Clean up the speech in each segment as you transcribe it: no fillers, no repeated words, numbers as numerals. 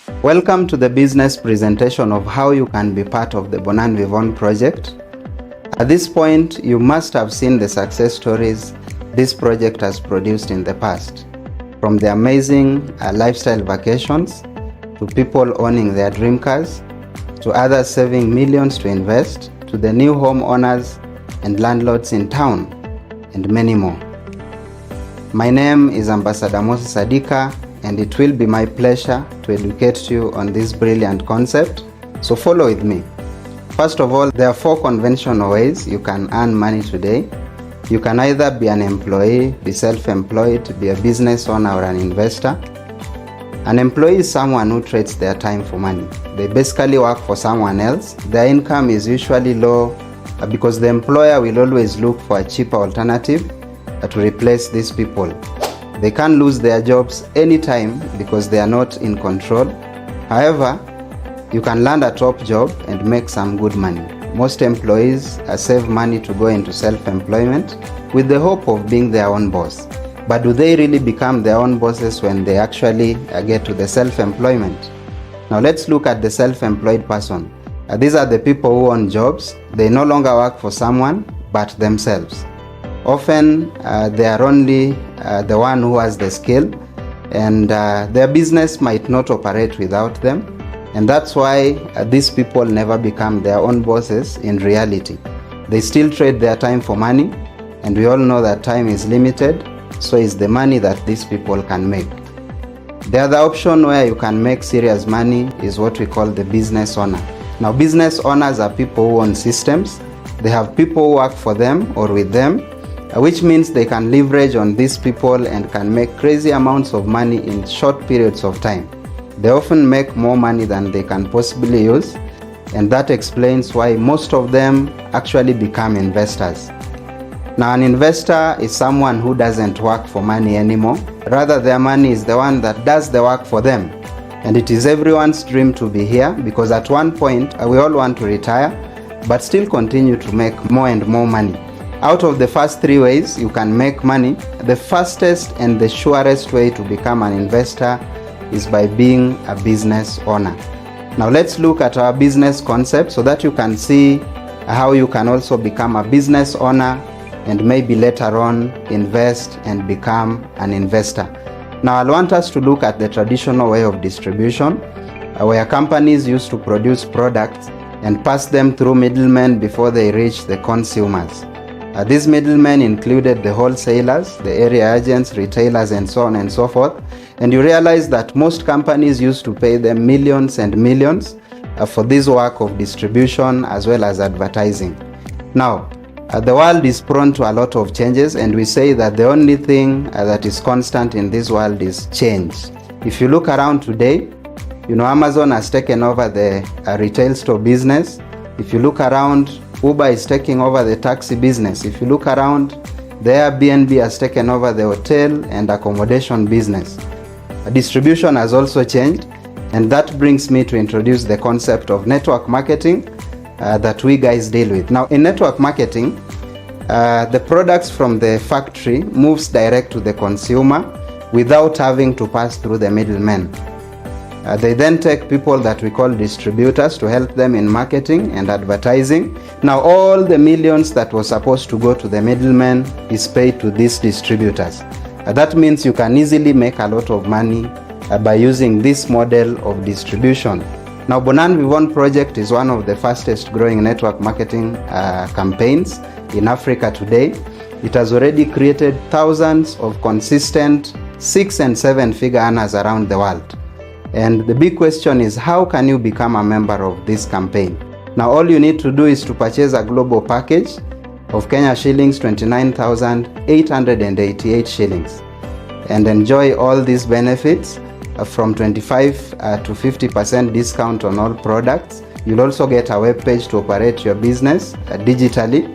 Welcome to the business presentation of how you can be part of the Bonan Vivon project. At this point, you must have seen the success stories this project has produced in the past, from the amazing lifestyle vacations, to people owning their dream cars, to others saving millions to invest, to the new homeowners and landlords in town, and many more. My name is Ambassador Moses Adika, and it will be my pleasure to educate you on this brilliant concept. So follow with me. First of all, there are 4 conventional ways you can earn money today. You can either be an employee, be self-employed, be a business owner, or an investor. An employee is someone who trades their time for money. They basically work for someone else. Their income is usually low because the employer will always look for a cheaper alternative to replace these people. They can lose their jobs anytime because they are not in control. However, you can land a top job and make some good money. Most employees save money to go into self-employment with the hope of being their own boss. But do they really become their own bosses when they actually get to the self-employment? Now let's look at the self-employed person. These are the people who own jobs. They no longer work for someone but themselves. Often they are only the one who has the skill, and their business might not operate without them, and that's why these people never become their own bosses in reality. They still trade their time for money, and we all know that time is limited, so is the money that these people can make. The other option where you can make serious money is what we call the business owner. Now, business owners are people who own systems. They have people who work for them or with them, which means they can leverage on these people and can make crazy amounts of money in short periods of time. They often make more money than they can possibly use, and that explains why most of them actually become investors. Now, an investor is someone who doesn't work for money anymore. Rather, their money is the one that does the work for them. And it is everyone's dream to be here, because at one point we all want to retire but still continue to make more and more money. Out of the first 3 ways you can make money, the fastest and the surest way to become an investor is by being a business owner. Now let's look at our business concept so that you can see how you can also become a business owner and maybe later on invest and become an investor. Now I want us to look at the traditional way of distribution, where companies used to produce products and pass them through middlemen before they reach the consumers. These middlemen included the wholesalers, the area agents, retailers, and so on and so forth. And you realize that most companies used to pay them millions and millions for this work of distribution as well as advertising. Now, the world is prone to a lot of changes, and we say that the only thing that is constant in this world is change. If you look around today, Amazon has taken over the retail store business. If you look around, Uber is taking over the taxi business. If you look around, the Airbnb has taken over the hotel and accommodation business. Distribution has also changed, and that brings me to introduce the concept of network marketing that we guys deal with. Now, in network marketing, the products from the factory moves direct to the consumer without having to pass through the middlemen. They then take people that we call distributors to help them in marketing and advertising. Now all the millions that was supposed to go to the middlemen is paid to these distributors. That means you can easily make a lot of money by using this model of distribution. Now, Bonan Vivon project is one of the fastest growing network marketing campaigns in Africa today. It has already created thousands of consistent 6- and 7-figure earners around the world. And the big question is, how can you become a member of this campaign? Now all you need to do is to purchase a global package of Kenya shillings 29,888 shillings and enjoy all these benefits from 25 to 50% discount on all products. You'll also get a web page to operate your business digitally.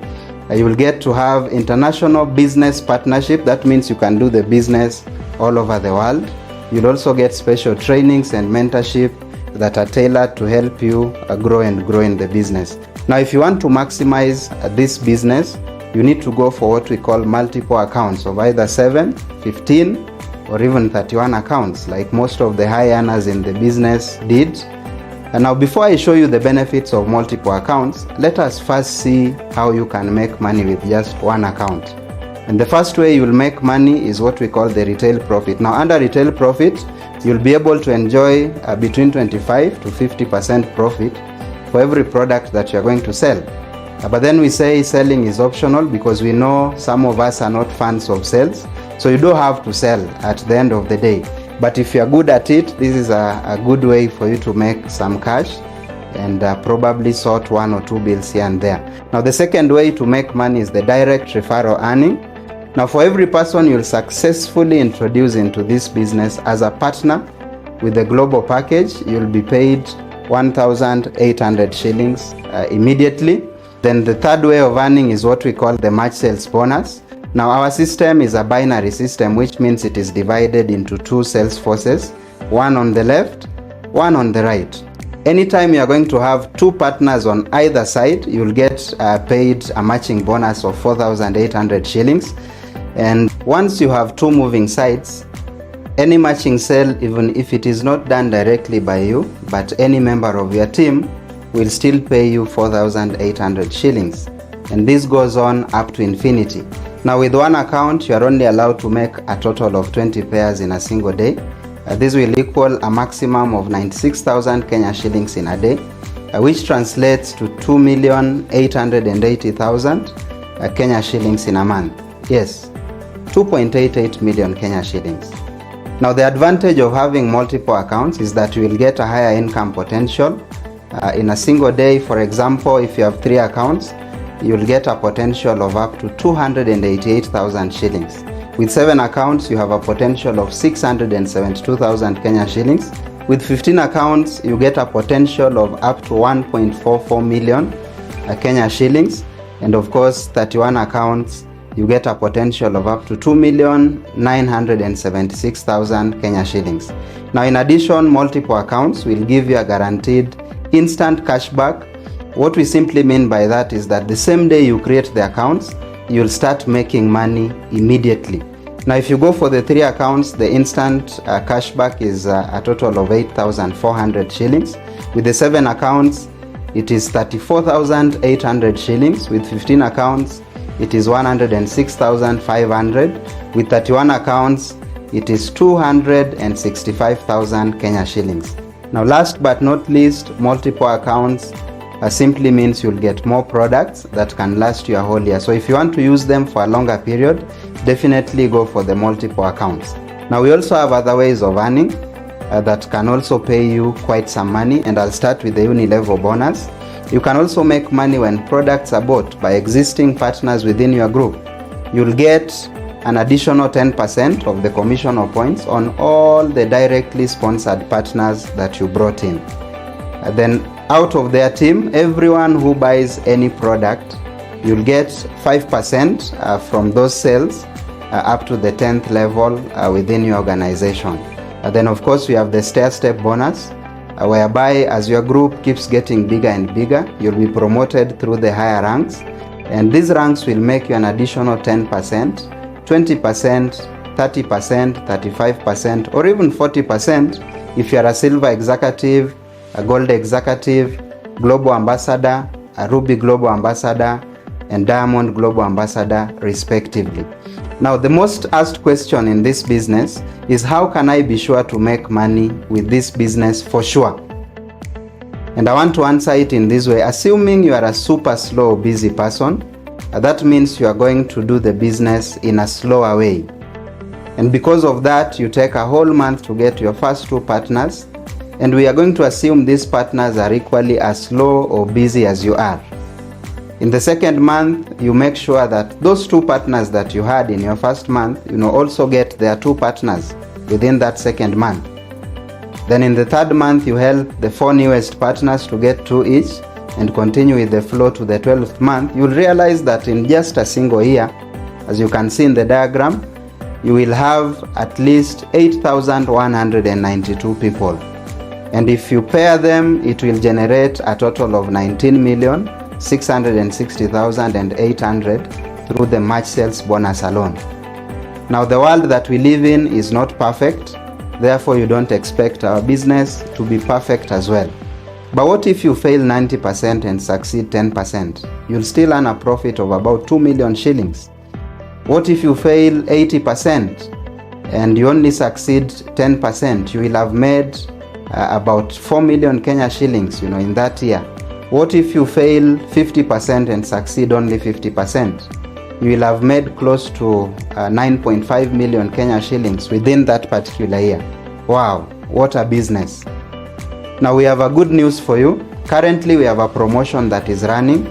You will get to have international business partnership. That means you can do the business all over the world. You'll also get special trainings and mentorship that are tailored to help you grow in the business. Now, if you want to maximize this business, you need to go for what we call multiple accounts of either 7, 15, or even 31 accounts like most of the high earners in the business did. And now before I show you the benefits of multiple accounts, let us first see how you can make money with just one account. And the first way you'll make money is what we call the retail profit. Now under retail profit, you'll be able to enjoy between 25 to 50% profit for every product that you're going to sell. But then we say selling is optional because we know some of us are not fans of sales. So you don't have to sell at the end of the day. But if you're good at it, this is a good way for you to make some cash and probably sort one or two bills here and there. Now the second way to make money is the direct referral earning. Now for every person you'll successfully introduce into this business as a partner with the global package, you'll be paid 1,800 shillings immediately. Then the third way of earning is what we call the March sales bonus. Now our system is a binary system, which means it is divided into two sales forces, one on the left, one on the right. Anytime you are going to have two partners on either side, you'll get paid a matching bonus of 4,800 shillings. And once you have two moving sides, any matching sale, even if it is not done directly by you, but any member of your team, will still pay you 4,800 shillings. And this goes on up to infinity. Now with one account, you are only allowed to make a total of 20 pairs in a single day. This will equal a maximum of 96,000 Kenya shillings in a day, which translates to 2,880,000 Kenya shillings in a month. Yes, 2.88 million Kenya shillings. Now the advantage of having multiple accounts is that you will get a higher income potential. In a single day, for example, if you have 3 accounts, you'll get a potential of up to 288,000 shillings. With 7 accounts, you have a potential of 672,000 Kenya shillings. With 15 accounts, you get a potential of up to 1.44 million Kenya shillings. And of course, 31 accounts, you get a potential of up to 2,976,000 Kenya shillings. Now, in addition, multiple accounts will give you a guaranteed instant cashback. What we simply mean by that is that the same day you create the accounts, you'll start making money immediately. Now if you go for the 3 accounts, the instant cashback is a total of 8,400 shillings. With the 7 accounts, it is 34,800 shillings. With 15 accounts, it is 106,500. With 31 accounts, it is 265,000 Kenya shillings. Now last but not least, multiple accounts simply means you'll get more products that can last you a whole year. So if you want to use them for a longer period, definitely go for the multiple accounts. Now we also have other ways of earning that can also pay you quite some money, and I'll start with the Unilevel bonus. You can also make money when products are bought by existing partners within your group. You'll get an additional 10% of the commission or points on all the directly sponsored partners that you brought in. Then out of their team, everyone who buys any product, you'll get 5% from those sales up to the 10th level within your organization. Then of course we have the stair-step bonus, whereby as your group keeps getting bigger and bigger, you'll be promoted through the higher ranks, and these ranks will make you an additional 10%, 20%, 30%, 35%, or even 40% if you are a silver executive, a gold executive, global ambassador, a ruby global ambassador, and diamond global ambassador respectively. Now the most asked question in this business is, how can I be sure to make money with this business for sure? And I want to answer it in this way. Assuming you are a super slow, busy person, that means you are going to do the business in a slower way. And because of that, you take a whole month to get your first 2 partners, and we are going to assume these partners are equally as slow or busy as you are. In the second month, you make sure that those 2 partners that you had in your first month, also get their 2 partners within that second month. Then in the third month, you help the 4 newest partners to get 2 each, and continue with the flow to the 12th month. You'll realize that in just a single year, as you can see in the diagram, you will have at least 8,192 people. And if you pair them, it will generate a total of 19,660,800 through the March sales bonus alone. Now, the world that we live in is not perfect, therefore you don't expect our business to be perfect as well. But what if you fail 90% and succeed 10%? You'll still earn a profit of about 2 million shillings. What if you fail 80% and you only succeed 10%? You will have made about 4 million Kenya shillings, in that year. What if you fail 50% and succeed only 50%? You will have made close to 9.5 million Kenya shillings within that particular year. Wow, what a business. Now we have a good news for you. Currently we have a promotion that is running,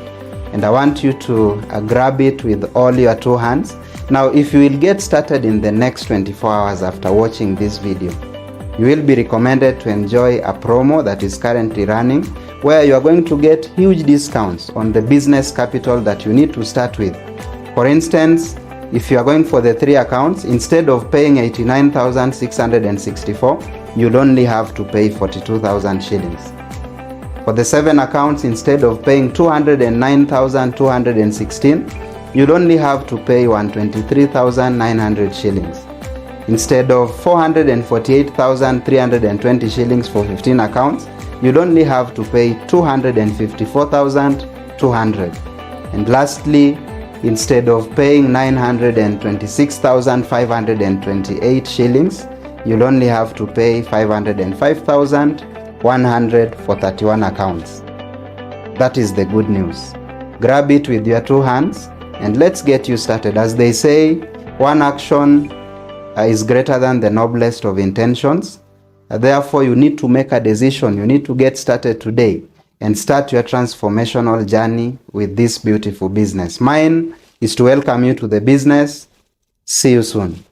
and I want you to grab it with all your two hands. Now if you will get started in the next 24 hours after watching this video, you will be recommended to enjoy a promo that is currently running, where you are going to get huge discounts on the business capital that you need to start with. For instance, if you are going for the 3 accounts, instead of paying 89,664, you'll only have to pay 42,000 shillings. For the 7 accounts, instead of paying 209,216, you'll only have to pay 123,900 shillings. Instead of 448,320 shillings for 15 accounts, you'll only have to pay 254,200. And lastly, instead of paying 926,528 shillings, you'll only have to pay 505,100 for 31 accounts. That is the good news. Grab it with your two hands and let's get you started. As they say, one action is greater than the noblest of intentions. Therefore, you need to make a decision. You need to get started today and start your transformational journey with this beautiful business. Mine is to welcome you to the business. See you soon.